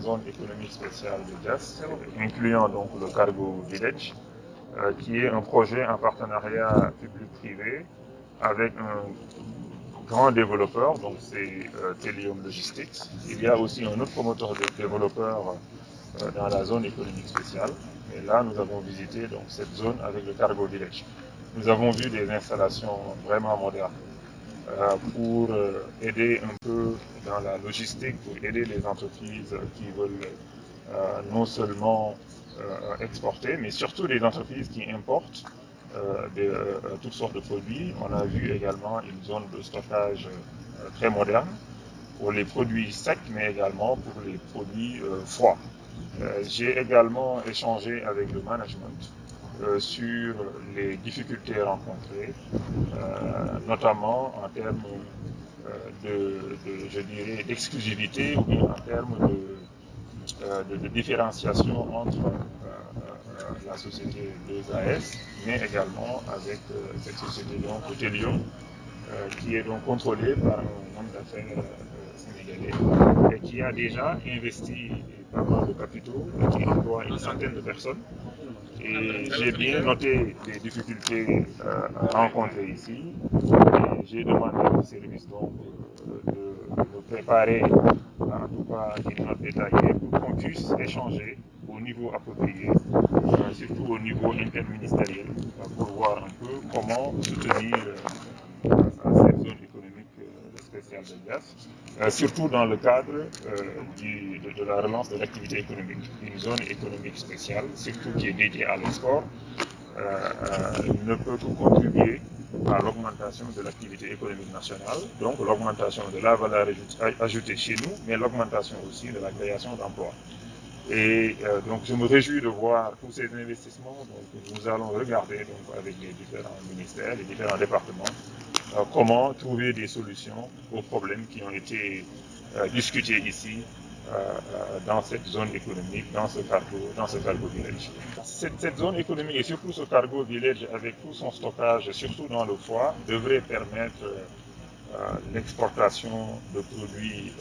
zone économique spéciale de Diass, incluant donc le Cargo Village, qui est un projet en partenariat public-privé avec un grand développeur, donc c'est Telium Logistics. Il y a aussi un autre promoteur de développeur dans la zone économique spéciale. Et là, nous avons visité donc, cette zone avec le Cargo Village. Nous avons vu des installations vraiment modernes pour aider un peu dans la logistique, pour aider les entreprises qui veulent non seulement exporter, mais surtout les entreprises qui importent toutes sortes de produits. On a vu également une zone de stockage très moderne pour les produits secs, mais également pour les produits froids. J'ai également échangé avec le management sur les difficultés rencontrées, notamment en termes je dirais, d'exclusivité ou bien en termes de différenciation entre la société 2AS, mais également avec cette société donc Telium, qui est donc contrôlée par un homme d'affaires sénégalais et qui a déjà investi pas mal de capitaux et qui emploie une centaine de personnes. Et j'ai bien noté les difficultés rencontrées ici. J'ai demandé au service donc de préparer en tout cas une note détaillée pour qu'on puisse échanger au niveau approprié, surtout au niveau interministériel, pour voir un peu comment soutenir cette zone économique spéciale de Diass, surtout dans le cadre de la relance de l'activité économique. Une zone économique spéciale, surtout qui est dédiée à l'export, ne peut que contribuer à l'augmentation de l'activité économique nationale, donc l'augmentation de la valeur ajoutée chez nous, mais l'augmentation aussi de la création d'emplois. Et donc je me réjouis de voir tous ces investissements. Donc nous allons regarder donc, avec les différents ministères, les différents départements, comment trouver des solutions aux problèmes qui ont été discutés ici dans cette zone économique, dans ce cargo village. Cette zone économique et surtout ce cargo village avec tout son stockage, surtout dans le foie, devrait permettre l'exportation de produits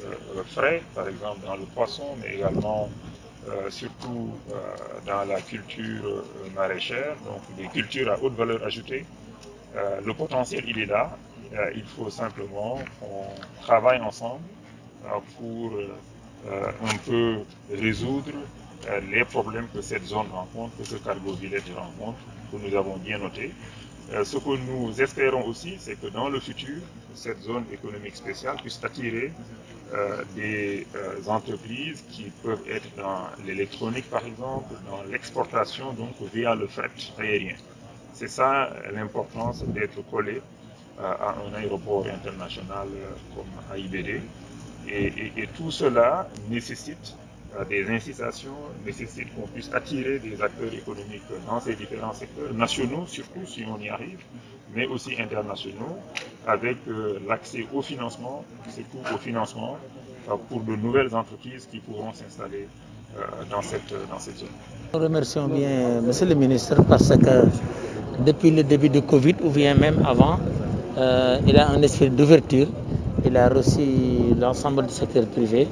frais, par exemple dans le poisson, mais également surtout dans la culture maraîchère, donc des cultures à haute valeur ajoutée. Le potentiel, il est là. Il faut simplement qu'on travaille ensemble pour un peu résoudre les problèmes que cette zone rencontre, que ce cargo village rencontre, que nous avons bien noté. Ce que nous espérons aussi, c'est que dans le futur, cette zone économique spéciale puisse attirer des entreprises qui peuvent être dans l'électronique, par exemple, dans l'exportation, donc via le fret aérien. C'est ça l'importance d'être collé à un aéroport international comme AIBD. Et tout cela nécessite des incitations, nécessite qu'on puisse attirer des acteurs économiques dans ces différents secteurs, nationaux surtout si on y arrive, mais aussi internationaux, avec l'accès au financement, surtout au financement pour de nouvelles entreprises qui pourront s'installer dans cette zone. Nous remercions bien Monsieur le ministre parce que depuis le début de Covid ou bien même avant, il a un esprit d'ouverture. Il a reçu l'ensemble du secteur privé.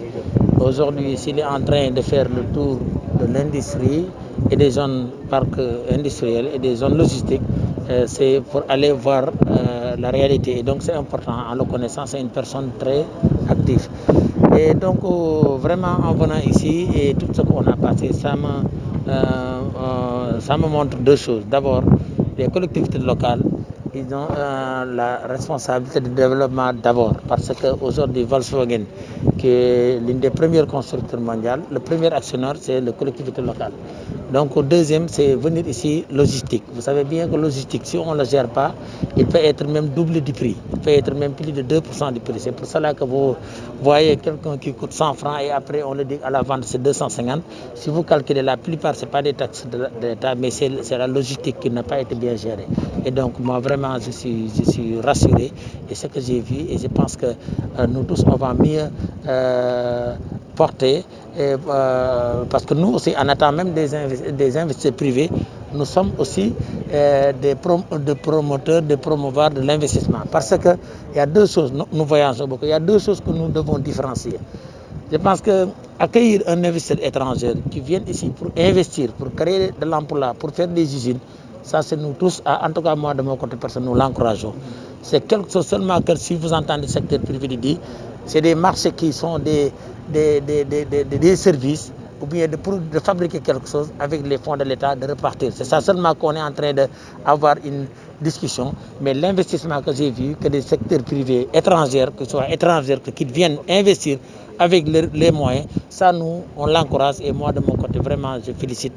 Aujourd'hui, s'il est en train de faire le tour de l'industrie et des zones parcs industriels et des zones logistiques, c'est pour aller voir la réalité. Et donc c'est important, en le connaissant, c'est une personne très active. Et donc vraiment en venant ici et tout ce qu'on a passé, ça me montre deux choses. D'abord, les collectivités locales, ils ont la responsabilité de développement d'abord, parce qu'aujourd'hui Volkswagen, qui est l'une des premières constructeurs mondiales, le premier actionnaire c'est la collectivité locale. Donc au deuxième, c'est venir ici logistique. Vous savez bien que logistique, si on ne le gère pas, il peut être même double du prix, il peut être même plus de 2% du prix. C'est pour cela que vous voyez quelqu'un qui coûte 100 francs et après on le dit à la vente c'est 250. Si vous calculez, la plupart ce n'est pas des taxes de l'État, mais c'est la logistique qui n'a pas été bien gérée. Et donc moi vraiment je suis rassuré et ce que j'ai vu, et je pense que nous tous on va mieux porter, parce que nous aussi, en attendant même des investisseurs privés, nous sommes aussi des promoteurs, des promouvoirs de l'investissement. Parce qu'il y a deux choses, nous voyons beaucoup, il y a deux choses que nous devons différencier. Je pense que accueillir un investisseur étranger qui vient ici pour investir, pour créer de l'emploi, pour faire des usines, ça c'est nous tous, en tout cas moi de mon côté personnel, nous l'encourageons. C'est quelque chose seulement que si vous entendez le secteur privé dire, c'est des marchés qui sont des services ou bien de fabriquer quelque chose avec les fonds de l'État, de repartir. C'est ça seulement qu'on est en train d'avoir une discussion. Mais l'investissement que j'ai vu, que des secteurs privés étrangers, que ce soit étrangers, qui viennent investir avec les moyens, ça nous, on l'encourage. Et moi, de mon côté, vraiment, je félicite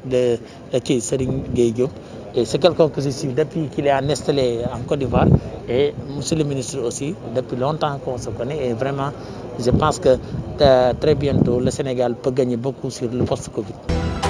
Serigne Gueye Diop. Et c'est quelqu'un que je suis depuis qu'il est installé en Côte d'Ivoire. Et monsieur le ministre aussi, depuis longtemps qu'on se connaît. Et vraiment, je pense que très bientôt, le Sénégal peut gagner beaucoup sur le post-Covid.